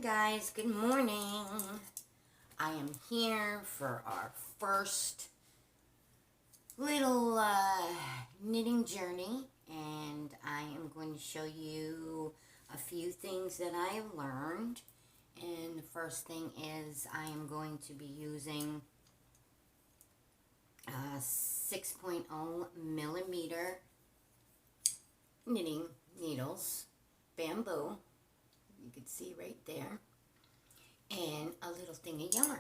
Guys, good morning. I am here for our first little knitting journey, and I am going to show you a few things that I have learned. And the first thing is I am going to be using 6.0 millimeter knitting needles, bamboo, you can see right there, and a little thing of yarn.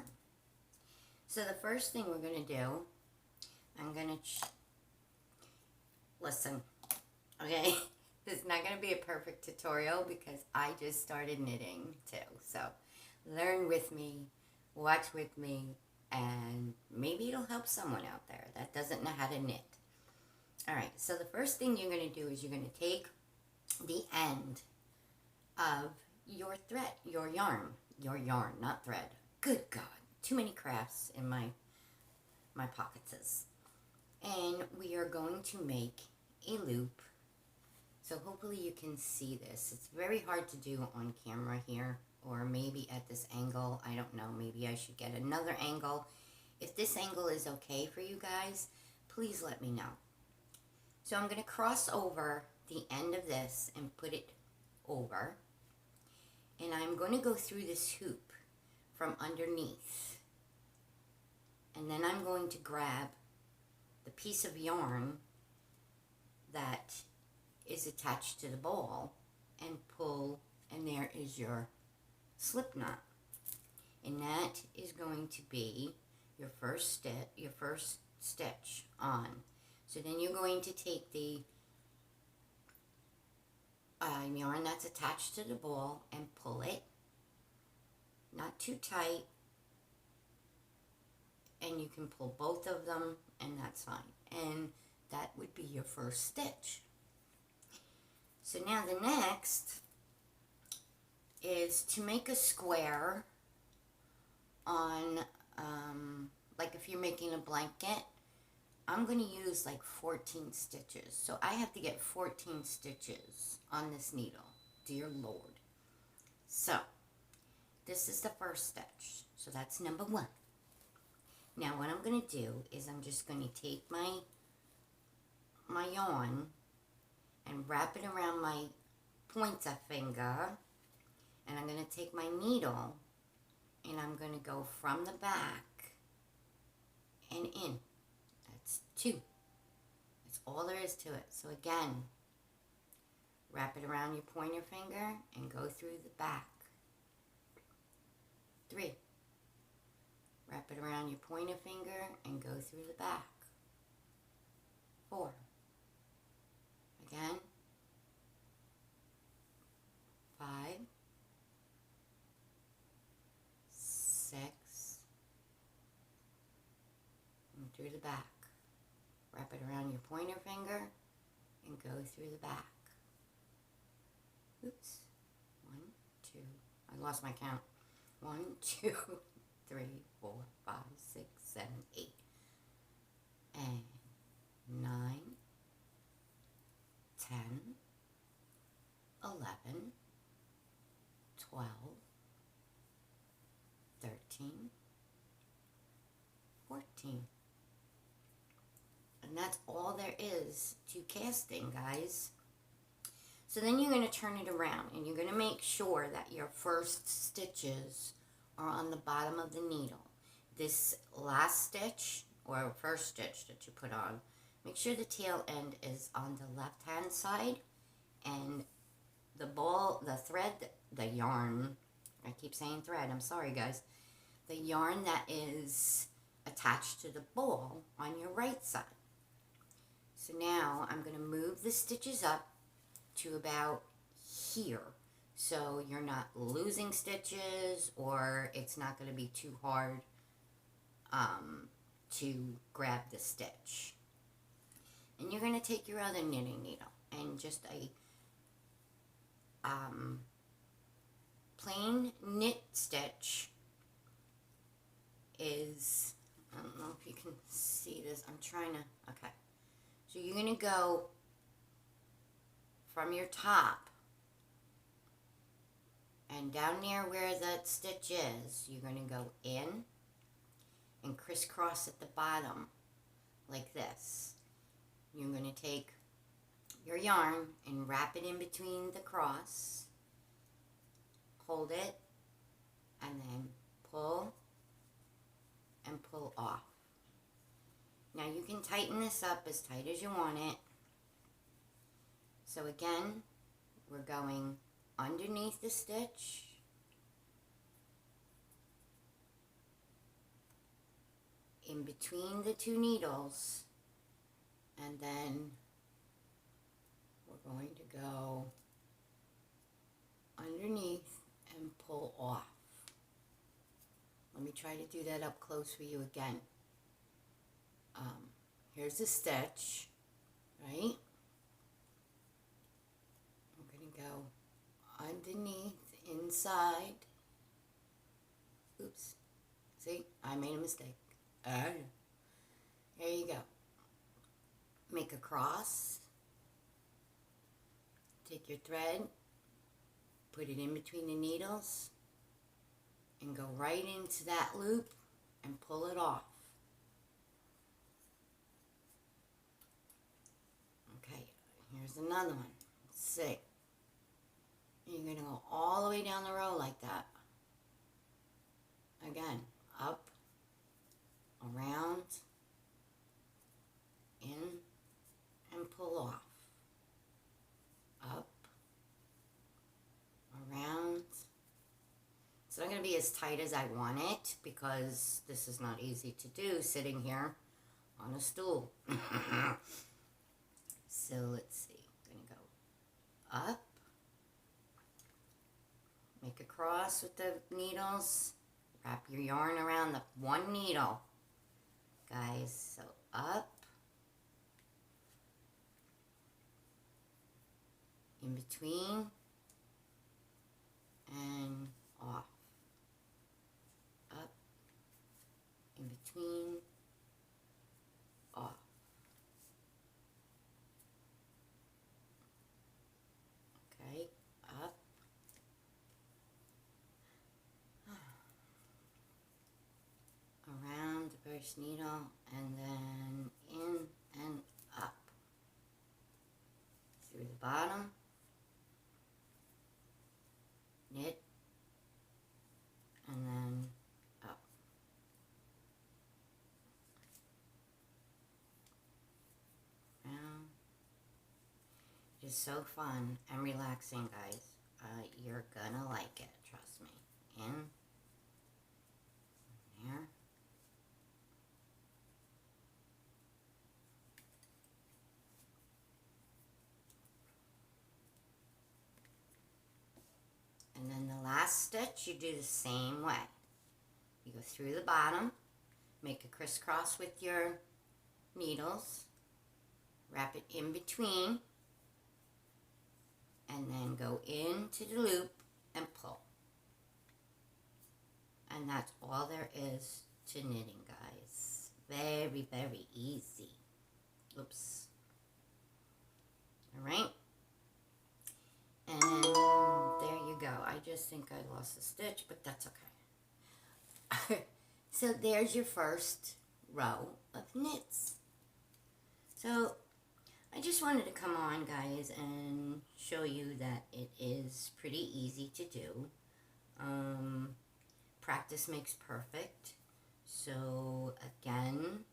So the first thing we're going to do, I'm going to, listen, okay, this is not going to be a perfect tutorial because I just started knitting too. So learn with me, watch with me, and maybe it'll help someone out there that doesn't know how to knit. All right, so the first thing you're going to do is you're going to take the end of your thread, your yarn, not thread. Good God, too many crafts in my pockets. And we are going to make a loop. So hopefully you can see this. It's very hard to do on camera here, or maybe at this angle. I don't know, maybe I should get another angle. If this angle is okay for you guys, please let me know. So I'm going to cross over the end of this and put it over. And I'm going to go through this hoop from underneath. And then I'm going to grab the piece of yarn that is attached to the ball and pull, and there is your slip knot. And that is going to be your first stitch on. So then you're going to take the yarn that's attached to the ball and pull it, not too tight, and you can pull both of them and that's fine, and that would be your first stitch. So now the next is to make a square on like if you're making a blanket. I'm going to use like 14 stitches. So I have to get 14 stitches on this needle. Dear Lord. So, this is the first stitch. So that's number 1. Now what I'm going to do is I'm just going to take my yarn and wrap it around my pointer finger. And I'm going to take my needle and I'm going to go from the back and in. That's 2. That's all there is to it. So again, wrap it around your pointer finger and go through the back. 3. Wrap it around your pointer finger and go through the back. 4. Again. 5. 6. And through the back. Wrap it around your pointer finger and go through the back. Oops. 1, 2. I lost my count. 1, 2, 3, 4, 5, 6, 7, 8. And 9, 10, 11, 12, 13, 14. And that's all there is to casting, guys. So then you're going to turn it around and you're going to make sure that your first stitches are on the bottom of the needle. This last stitch or first stitch that you put on, make sure the tail end is on the left hand side, and the thread, the yarn, I keep saying thread, I'm sorry guys, the yarn that is attached to the ball on your right side. So now I'm going to move the stitches up to about here, so you're not losing stitches, or it's not going to be too hard to grab the stitch. And you're going to take your other knitting needle and just a plain knit stitch is, I don't know if you can see this, I'm trying to, okay. So you're going to go from your top And down near where that stitch is, you're going to go in and crisscross at the bottom like this. You're going to take your yarn and wrap it in between the cross, hold it, and then pull and pull off. Now you can tighten this up as tight as you want it. So again, we're going underneath the stitch, in between the two needles, and then we're going to go underneath and pull off. Let me try to do that up close for you again. Here's the stitch, right? I'm going to go underneath, inside. Oops. See, I made a mistake. There you go. Make a cross. Take your thread, put it in between the needles, and go right into that loop and pull it off. Okay, here's another one. Let's see. You're going to go all the way down the row like that. Again, up, around, in, and pull off. Up, around. It's not going to be as tight as I want it because this is not easy to do sitting here on a stool. So let's see. I'm going to go up, make a cross with the needles, wrap your yarn around the one needle, guys. So up, in between, and off. Up, in between, off. Okay, up. Around the first needle, and then in and up. Through the bottom. Knit, and then up. Round. It is so fun and relaxing, guys. You're gonna like it, trust me. In, there. And then the last stitch, you do the same way. You go through the bottom, make a crisscross with your needles, wrap it in between, and then go into the loop and pull. And that's all there is to knitting, guys. Very, very easy. Oops. All right. And there you go. I just think I lost a stitch, but that's okay. So there's your first row of knits. So I just wanted to come on, guys, and show you that it is pretty easy to do. Practice makes perfect. So again,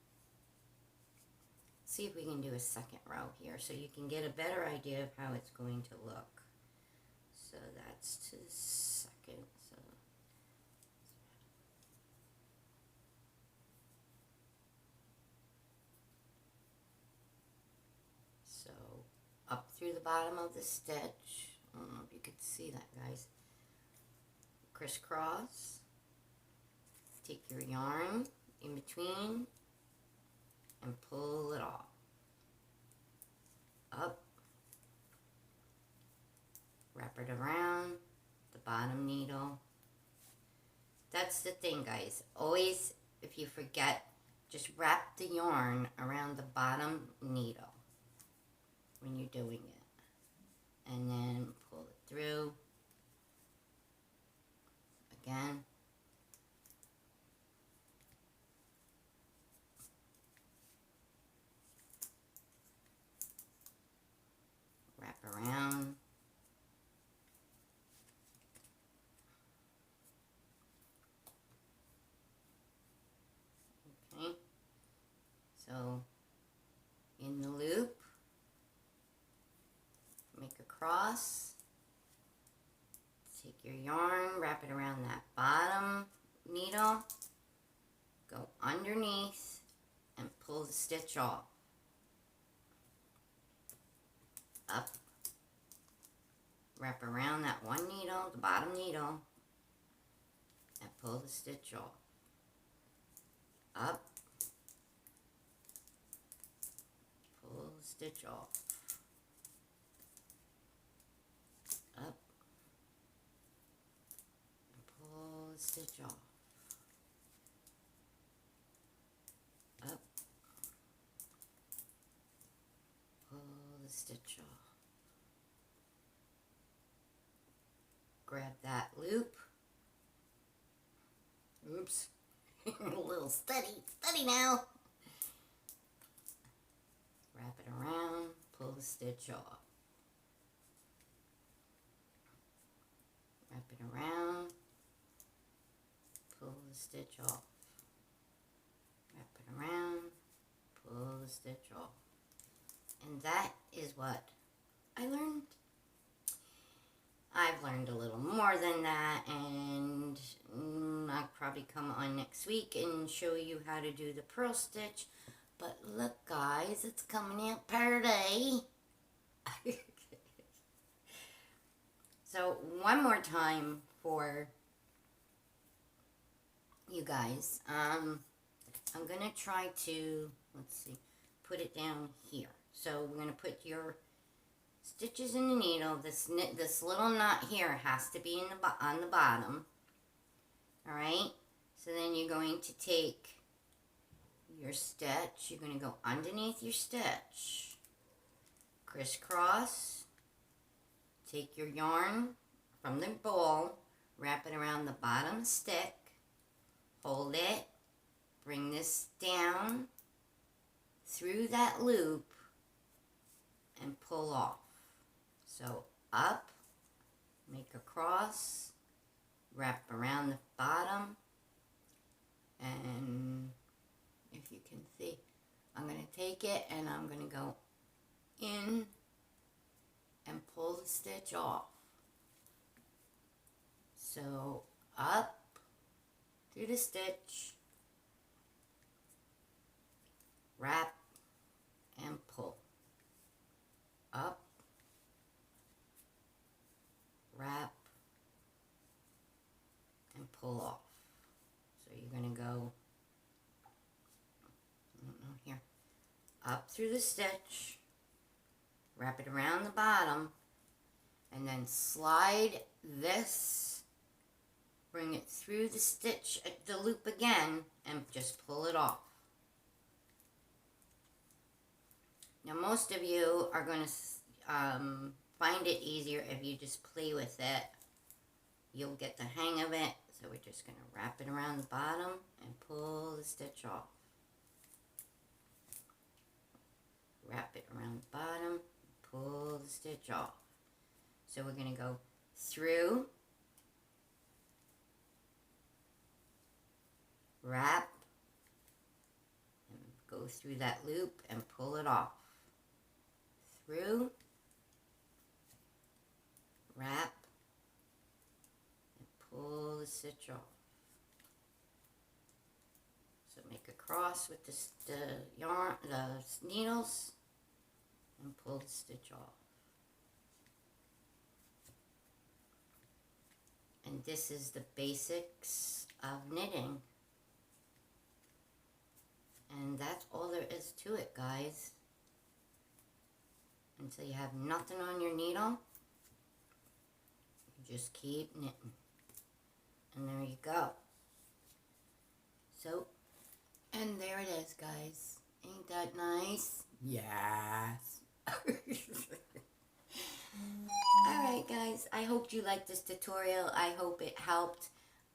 see if we can do a second row here so you can get a better idea of how it's going to look. So that's to the second. So up through the bottom of the stitch. I don't know if you could see that, guys. Crisscross. Take your yarn in between and pull it off. Up. Wrap it around the bottom needle. That's the thing, guys. Always, if you forget, just wrap the yarn around the bottom needle when you're doing it. And then pull it through again. Wrap around. Okay. So in the loop, make a cross. Take your yarn, wrap it around that bottom needle, go underneath, and pull the stitch off. Up, wrap around that one needle, the bottom needle, and pull the stitch off. Up, pull the stitch off. Up, and pull the stitch off. Up, pull the stitch off. Grab that loop. Oops. A little steady now. Wrap it around, pull the stitch off. Wrap it around, pull the stitch off. Wrap it around, pull the stitch off. And that is what I learned. I've learned a little more than that, and I'll probably come on next week and show you how to do the purl stitch. But look, guys, it's coming out party. So one more time for you guys. I'm gonna try to, let's see, put it down here. So we're gonna put your stitches in the needle. This little knot here has to be on the bottom. All right. So then you're going to take your stitch. You're going to go underneath your stitch, crisscross. Take your yarn from the ball, wrap it around the bottom stick, hold it, bring this down through that loop, and pull off. So up, make a cross, wrap around the bottom, and if you can see, I'm going to take it and I'm going to go in and pull the stitch off. So up through the stitch, wrap and pull. Up, wrap, and pull off. So you're going to go, I don't know, here, up through the stitch, wrap it around the bottom, and then slide this, bring it through the stitch, the loop again, and just pull it off. Now most of you are going to find it easier if you just play with it. You'll get the hang of it. So we're just going to wrap it around the bottom and pull the stitch off. Wrap it around the bottom, pull the stitch off. So we're going to go through, wrap, and go through that loop and pull it off. Through, wrap, and pull the stitch off. So make a cross with the yarn, the needles, and pull the stitch off. And this is the basics of knitting. And that's all there is to it, guys. Until you have nothing on your needle, you just keep knitting. And there you go. So, and there it is, guys. Ain't that nice? Yes. Alright, guys. I hope you liked this tutorial. I hope it helped.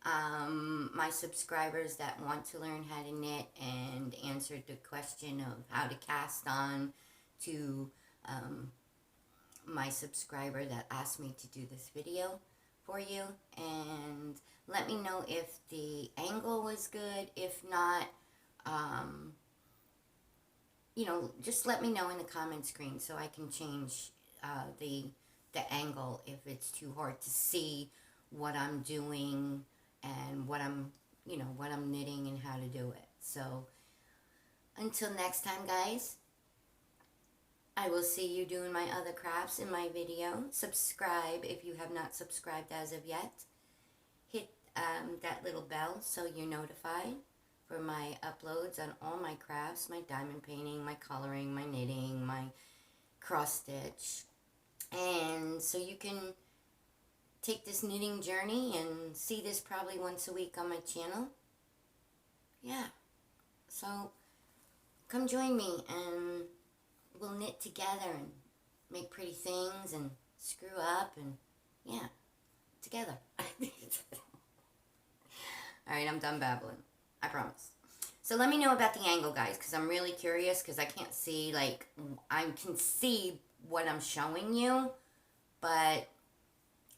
my subscribers that want to learn how to knit, and answered the question of how to cast on to my subscriber that asked me to do this video for you. And let me know if the angle was good. If not, you know, just let me know in the comment screen so I can change the angle if it's too hard to see what I'm doing and what I'm, you know, what I'm knitting and how to do it. So until next time, guys, I will see you doing my other crafts in my video. Subscribe if you have not subscribed as of yet. Hit that little bell so you're notified for my uploads on all my crafts, my diamond painting, my coloring, my knitting, my cross stitch. And so you can take this knitting journey and see this probably once a week on my channel. Yeah. So come join me and we'll knit together and make pretty things and screw up and, yeah, together. Alright, I'm done babbling. I promise. So let me know about the angle, guys, because I'm really curious, because I can't see, like, I can see what I'm showing you, but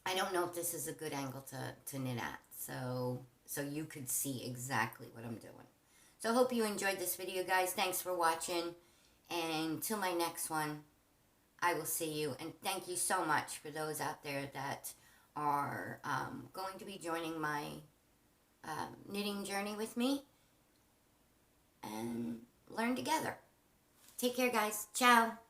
I don't know if this is a good angle to knit at. So you could see exactly what I'm doing. So I hope you enjoyed this video, guys. Thanks for watching. And until my next one, I will see you. And thank you so much for those out there that are going to be joining my knitting journey with me and learn together. Take care, guys. Ciao.